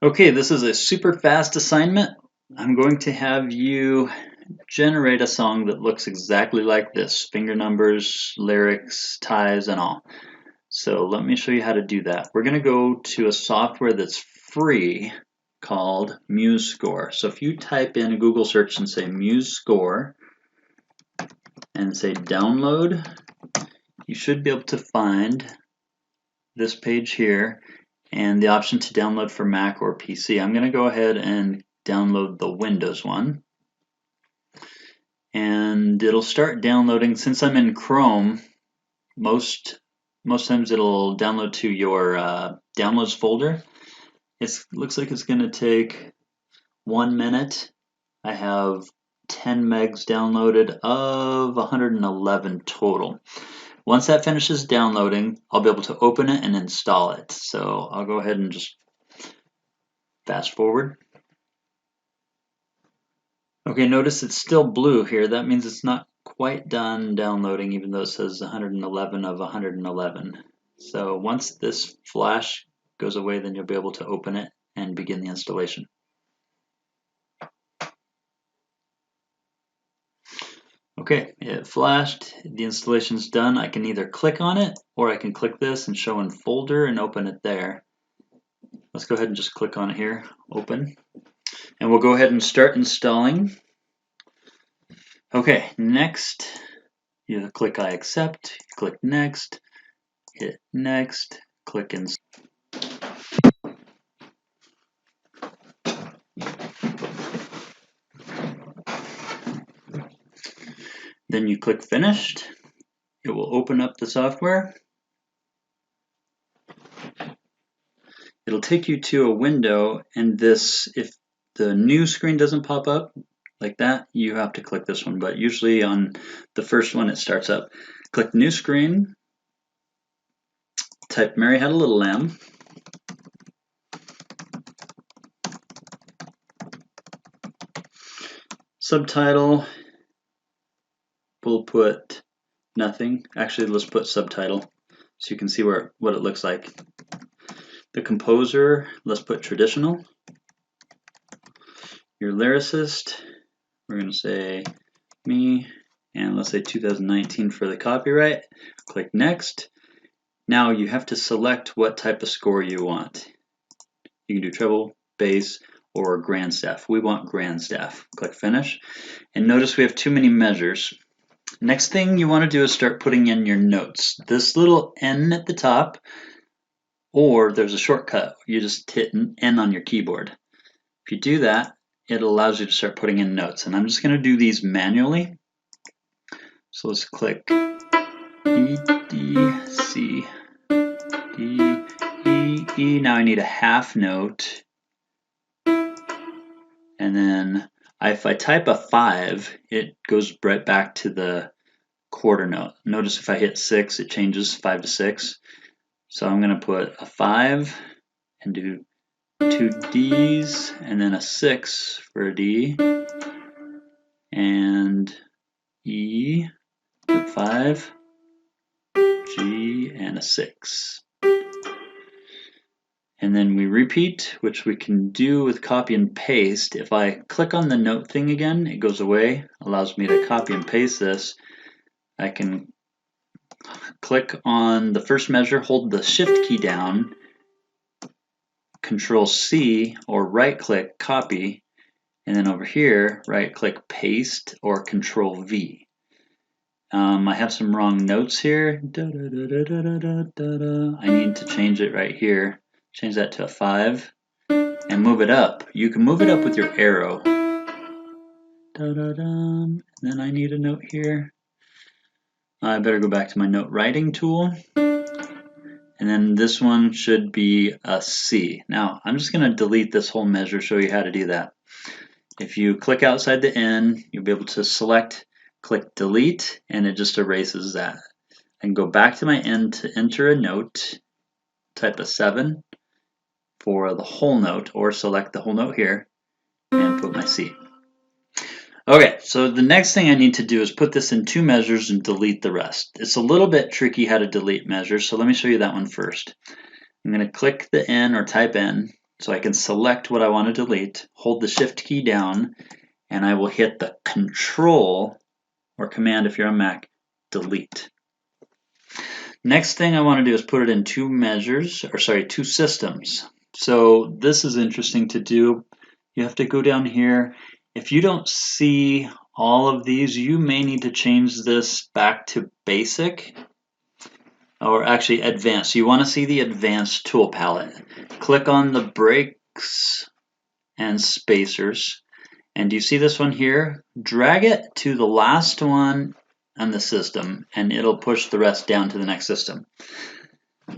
Okay, this is a super fast assignment. I'm going to have you generate a song that looks exactly like this, finger numbers, lyrics, ties, and all. So let me show you how to do that. We're going to go to a software that's free called MuseScore. So if you type in a Google search and say MuseScore and say download, you should be able to find this page here and the option to download for Mac or PC. I'm going to go ahead and download the Windows one. And it'll start downloading. Since I'm in Chrome, most times it'll download to your downloads folder. It looks like it's going to take 1 minute. I have 10 megs downloaded of 111 total. Once that finishes downloading, I'll be able to open it and install it. So I'll go ahead and just fast forward. Okay, notice it's still blue here. That means it's not quite done downloading, even though it says 111 of 111. So once this flash goes away, then you'll be able to open it and begin the installation. Okay, it flashed, the installation's done. I can either click on it or I can click this and show in folder and open it there. Let's go ahead and just click on it here, open. And we'll go ahead and start installing. Okay, next, you click I accept, click next, hit next, click install. Then you click finished. It will open up the software. It'll take you to a window, and this, if the new screen doesn't pop up like that, you have to click this one, but usually on the first one it starts up. Click new screen, type Mary Had a Little Lamb, subtitle, we'll put nothing. Actually, let's put subtitle so you can see what it looks like. The composer, let's put traditional. Your lyricist, we're going to say me, and let's say 2019 for the copyright. Click next. Now you have to select what type of score you want. You can do treble, bass, or grand staff. We want grand staff. Click finish. And notice we have too many measures. Next thing you want to do is start putting in your notes. This little N at the top, or there's a shortcut. You just hit N on your keyboard. If you do that, it allows you to start putting in notes. And I'm just going to do these manually. So let's click E, D, C, D, E, E. Now I need a half note. And then if I type a 5, it goes right back to the quarter note. Notice if I hit 6, it changes 5 to 6. So I'm going to put a 5 and do 2 Ds and then a 6 for a D and E, 5, G, and a 6. And then we repeat, which we can do with copy and paste. If I click on the note thing again, it goes away, allows me to copy and paste this. I can click on the first measure, hold the shift key down, Control C, or right click, copy, and then over here, right click, paste, or Control V. I have some wrong notes here. I need to change it right here. Change that to a 5 and move it up. You can move it up with your arrow. Then I need a note here. I better go back to my note writing tool. And then this one should be a C. Now I'm just going to delete this whole measure, show you how to do that. If you click outside the N, you'll be able to select, click delete, and it just erases that. I can go back to my N to enter a note, type a 7 for the whole note, or select the whole note here and put my C. Okay, so the next thing I need to do is put this in 2 measures and delete the rest. It's a little bit tricky how to delete measures, so let me show you that one first. I'm going to click the N or type N, So I can select what I want to delete, hold the Shift key down, and I will hit the Control or Command if you're on Mac, delete. Next thing I want to do is put it in two systems. So this is interesting to do. You have to go down here. If you don't see all of these, you may need to change this back to basic, or actually advanced. You want to see the advanced tool palette. Click on the breaks and spacers. And do you see this one here? Drag it to the last one on the system and it'll push the rest down to the next system.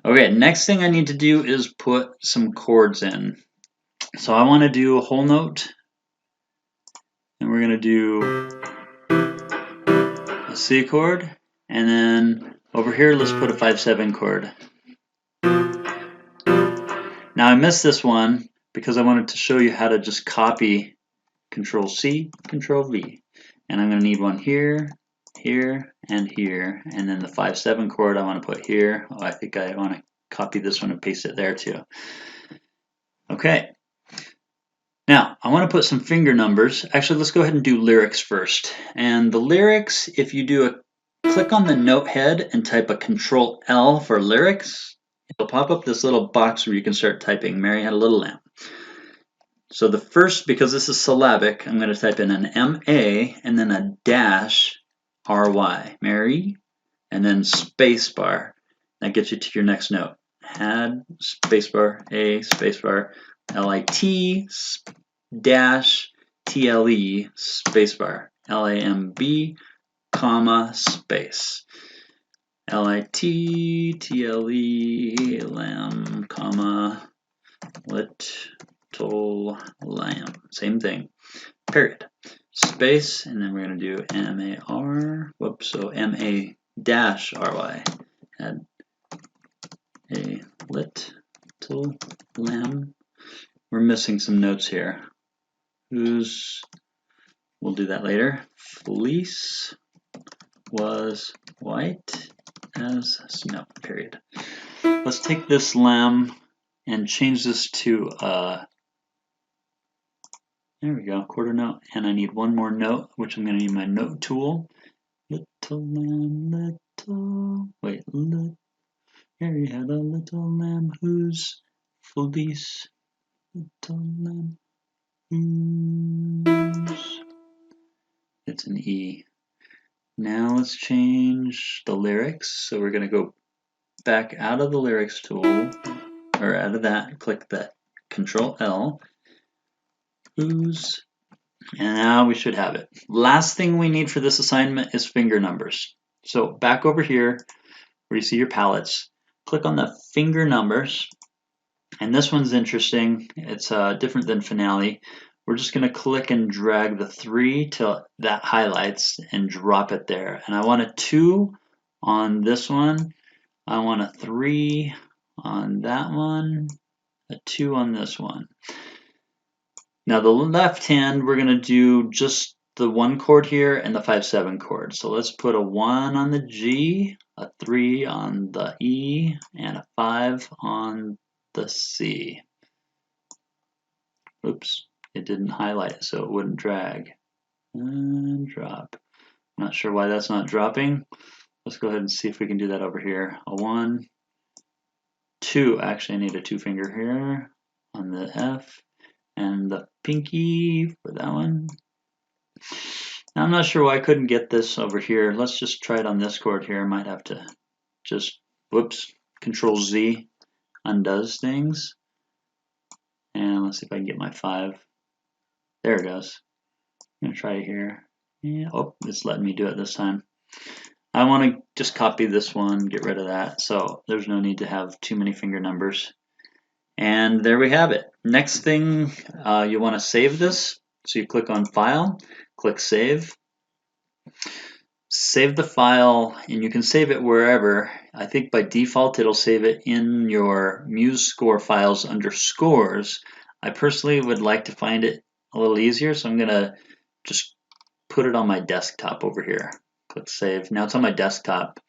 Okay, next thing I need to do is put some chords in. So I want to do a whole note, and we're going to do a C chord, and then over here let's put a 5/7 chord. Now I missed this one because I wanted to show you how to just copy Control C, Control V. And I'm going to need one here, here, and here. And then the 5/7 chord I want to put here. Oh, I think I want to copy this one and paste it there too. Okay. Now, I want to put some finger numbers. Actually, let's go ahead and do lyrics first. And the lyrics, if you do a click on the note head and type a Control L for lyrics, it'll pop up this little box where you can start typing Mary Had a Little Lamb. So the first, because this is syllabic, I'm going to type in an M-A and then a dash R-Y, Mary, and then spacebar. That gets you to your next note. Had, spacebar, A, spacebar, L-I-T, dash, T-L-E, spacebar, L-A-M-B, comma, space. L-I-T, T-L-E, lamb, comma, little lamb. Same thing. Period. Space, and then we're going to do M-A-R, whoops, so M-A dash R-Y. Had a little lamb. We're missing some notes here. Whose, we'll do that later. Fleece was white as snow, period. Let's take this lamb and change this to there we go, quarter note, and I need one more note, which I'm going to need my note tool. Little lamb, Mary had a little lamb whose fleece, little lamb whose. It's an E. Now let's change the lyrics. So we're going to go back out of the lyrics tool, or out of that, click that Control L. Whose, and now we should have it. Last thing we need for this assignment is finger numbers. So back over here where you see your palettes, click on the finger numbers, and this one's interesting. It's different than Finale. We're just going to click and drag the 3 till that highlights and drop it there. And I want a 2 on this one. I want a 3 on that one, a 2 on this one. Now the left hand, we're going to do just the 1 chord here and the 5/7 chord. So let's put a 1 on the G, a 3 on the E, and a 5 on the C. Oops, it didn't highlight so it wouldn't drag. And drop. Not sure why that's not dropping. Let's go ahead and see if we can do that over here. A 1, 2, actually I need a 2 finger here on the F. And the pinky for that one. Now, I'm not sure why I couldn't get this over here. Let's just try it on this chord here. I might have to just, whoops, Control Z undoes things. And let's see if I can get my 5. There it goes. I'm going to try it here. Yeah, oh, it's letting me do it this time. I want to just copy this one, get rid of that. So there's no need to have too many finger numbers. And there we have it. Next thing, you want to save this. So you click on File, click Save. Save the file, and you can save it wherever. I think by default it'll save it in your MuseScore files under Scores. I personally would like to find it a little easier, so I'm going to just put it on my desktop over here. Click Save. Now it's on my desktop.